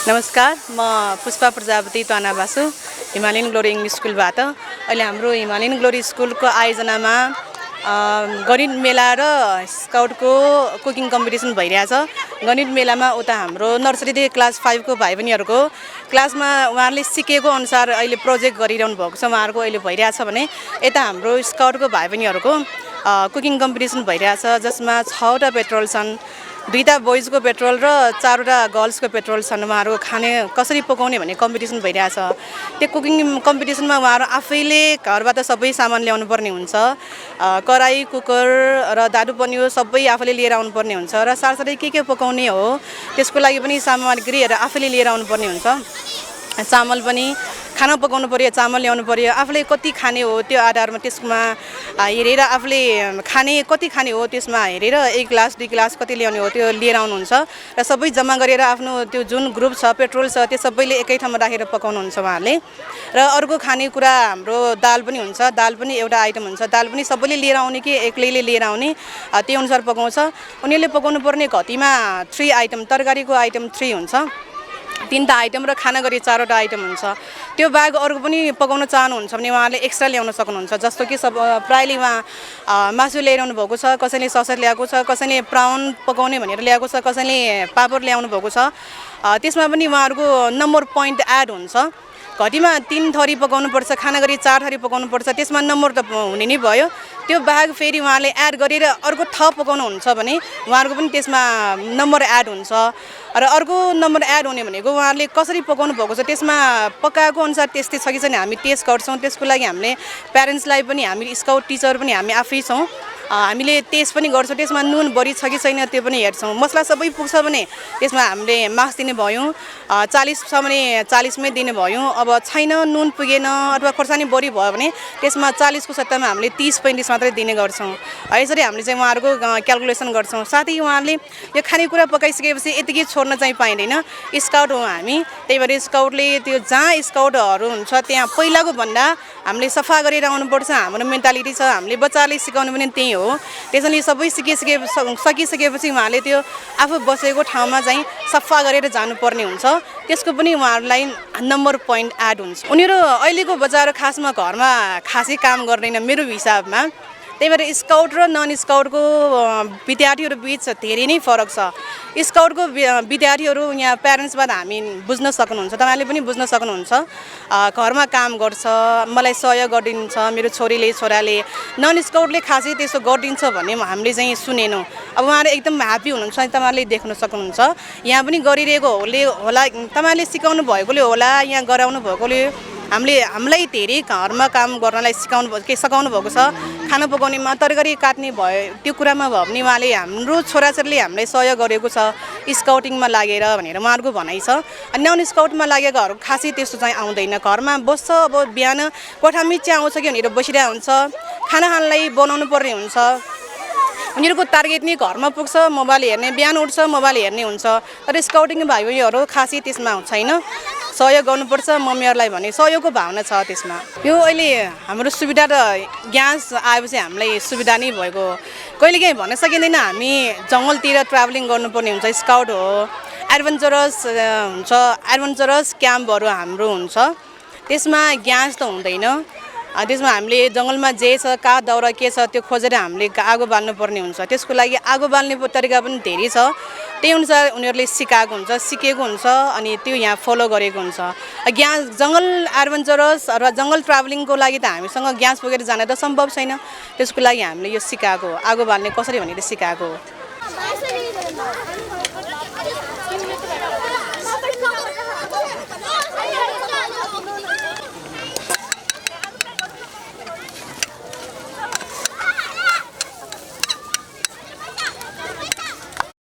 नमस्कार, म पुष्पा प्रजापति तनाबासु हिमालयन ग्लोरी इंग्लिश स्कुलबाट। अहिले हाम्रो हिमालयन ग्लोरी स्कुलको आयोजनामा गणित मेला र स्काउटको कुकिङ कम्पिटिसन भइरहेछ। गणित मेलामा उता हाम्रो नर्सरीदेखि क्लास 5 को भाइ बहिनीहरुको क्लासमा उहाँहरूले सिकेको अनुसार अहिले प्रोजेक्ट गरिरहनु भएको छ, उहाँहरूको अहिले भइरहेछ भने यता हाम्रो स्काउटको भाइ बहिनीहरुको कुकिङ कम्पिटिसन भइरहेछ, जसमा 6 वटा पेट्रोल छन्, 2टा बोइजको पेट्रोल र 4वटा गर्ल्सको पेट्रोल छन्। उहाँहरू खाने कसरी पकाउने भन्ने कम्पिटिसन भइरहेछ। त्यो कुकिङ कम्पिटिसनमा उहाँहरू आफैले घरबाट सबै सामान ल्याउनु पर्ने हुन्छ। कराई, कुकर र दाडु पन्यु सबै आफैले लिएर आउनु पर्ने हुन्छ र साथसाथै के पकाउने हो त्यसको लागि पनि सामग्रीहरू आफैले लिएर आउनु पर्ने हुन्छ। चामल पनि खाना पकाउनु पर्यो, चामल ल्याउनु पर्यो, आफूले कति खाने हो त्यो आधारमा त्यसमा हेरेर आफूले कति खाने हो त्यसमा हेरेर 1 ग्लास 2 ग्लास कति ल्याउने हो त्यो लिएर आउनुहुन्छ र सबै जम्मा गरेर आफ्नो त्यो जुन ग्रुप छ पेट्रोल छ त्यो सबैले एकै ठाउँमा राखेर पकाउनुहुन्छ उहाँहरूले। र अर्को खानेकुरा हाम्रो दाल पनि हुन्छ, दाल पनि एउटा आइटम हुन्छ, दाल पनि सबैले लिएर आउने कि एक्लैले लिएर आउने त्यो अनुसार पकाउँछ। उनीहरूले पकाउनु पर्ने घटीमा 3 आइटम, तरकारीको आइटम 3 हुन्छ, 3टा आइटम र खाना गरी 4वटा आइटम हुन्छ। त्यो बाहेक अरू पनि पकाउन चाहनुहुन्छ भने उहाँले एक्स्ट्रा ल्याउन सक्नुहुन्छ। जस्तो कि प्रायले उहाँ मासु ल्याइरहनु भएको छ, कसैले ससर ल्याएको छ, कसैले प्राउन पकाउने भनेर ल्याएको छ, कसैले पापड ल्याउनु भएको छ। त्यसमा पनि उहाँहरूको नम्बर पोइन्ट एड हुन्छ। घटीमा 3 थरी पकाउनुपर्छ, खाना गरी 4 थरी पकाउनुपर्छ, त्यसमा नम्बर त हुने नै भयो। त्यो बाहेक फेरि उहाँले एड गरेर अर्को थप पकाउनुहुन्छ भने उहाँहरूको पनि त्यसमा नम्बर एड हुन्छ। र अर्को नम्बर एड हुने भनेको उहाँहरूले कसरी पकाउनु भएको छ त्यसमा पकाएको अनुसार त्यस्तै छ कि छैन हामी टेस्ट गर्छौँ। त्यसको लागि हामीले प्यारेन्ट्सलाई पनि, हामी स्काउट टिचर पनि हामी आफै छौँ, हामीले टेस्ट पनि गर्छौँ। त्यसमा नुन बढी छ कि छैन त्यो पनि हेर्छौँ। मसला सबै पुग्छ भने त्यसमा हामीले मार्क्स दिने भयौँ, 40 छ भने 40 मै दिने भयौँ। अब छैन, नुन पुगेन अथवा खोर्सानी बढी भयो भने त्यसमा 40 को सट्टामा हामीले 30-35 मात्रै दिने गर्छौँ। यसरी हामीले चाहिँ उहाँहरूको क्याल्कुलेसन गर्छौँ। साथै उहाँहरूले यो खानेकुरा पकाइसकेपछि यतिकै छोड्न चाहिँ पाइँदैन। स्काउट हो हामी, त्यही भएर स्काउटले त्यो जहाँ स्काउटहरू हुन्छ त्यहाँ पहिलाको भन्दा हामीले सफा गरेर आउनुपर्छ। हाम्रो मेन्टालिटी छ, हामीले बच्चाहरूले सिकाउनु पनि त्यही हो। त्यसैले सबै सकिसकेपछि उहाँले त्यो आफू बसेको ठाउँमा चाहिँ सफा गरेर जानुपर्ने हुन्छ। त्यसको पनि उहाँहरूलाई नम्बर पोइन्ट एड हुन्छ। उनीहरू अहिलेको बच्चाहरू खासमा घरमा खासै काम गर्दैन मेरो हिसाबमा। त्यही भएर स्काउट र नन स्काउटको विद्यार्थीहरू बिच धेरै नै फरक छ। स्काउटको विद्यार्थीहरू यहाँ प्यारेन्ट्सबाट हामी बुझ्न सक्नुहुन्छ, तपाईँले पनि बुझ्न सक्नुहुन्छ। घरमा काम गर्छ, मलाई सहयोग गरिदिन्छ मेरो छोराले। नन स्काउटले खासै त्यसो गरिदिन्छ भन्ने हामीले चाहिँ सुनेनौँ। अब उहाँहरू एकदम ह्याप्पी हुनुहुन्छ, तपाईँले देख्न सक्नुहुन्छ। यहाँ पनि गरिरहेको होला, तपाईँले सिकाउनु भएकोले होला, यहाँ गराउनु भएकोले हामीलाई धेरै घरमा काम गर्नलाई सकाउनु भएको छ। खाना पकाउनेमा, तरकारी काट्ने भयो त्यो कुरामा भयो भने उहाँले हाम्रो छोराछोरीले हामीलाई सहयोग गरेको छ स्काउटिङमा लागेर भनेर उहाँहरूको भनाइ छ। नन स्काउटमा लागेकोहरू खासै त्यस्तो चाहिँ आउँदैन। घरमा बस्छ, अब बिहान कोठामै चिया आउँछ कि भनेर बसिरहेको हुन्छ, खाना खानलाई बनाउनु पर्ने हुन्छ। उनीहरूको टार्गेट नै घरमा पुग्छ, मोबाइल हेर्ने, बिहान उठ्छ मोबाइल हेर्ने हुन्छ। तर स्काउटिङ भाइ बहिनीहरू खासै त्यसमा छैन। सहयोग गर्नुपर्छ मम्मीहरूलाई भने सहयोगको भावना छ त्यसमा। यो अहिले हाम्रो सुविधा र ग्यास आएपछि हामीलाई सुविधा नै भएको। कहिलेकाहीँ भन्न सकिँदैन, हामी जङ्गलतिर ट्राभलिङ गर्नुपर्ने हुन्छ। स्काउट हो, एडभेन्चरस हुन्छ, एडभेन्चरस क्याम्पहरू हाम्रो हुन्छ। त्यसमा ग्यास त हुँदैन। त्यसमा हामीले जङ्गलमा जे छ, काठ दाउरा के छ त्यो खोजेर हामीले आगो बाल्नुपर्ने हुन्छ। त्यसको लागि आगो बाल्ने तरिका पनि धेरै छ। त्यही अनुसार उनीहरूले सिकेको हुन्छ अनि त्यो यहाँ फलो गरेको हुन्छ। ग्यास जङ्गल एडभेन्चरस र जङ्गल ट्राभलिङको लागि त हामीसँग ग्यास बोकेर जान त सम्भव छैन। त्यसको लागि हामीले यो सिकाएको, आगो बाल्ने कसरी भनेर सिकाएको हो।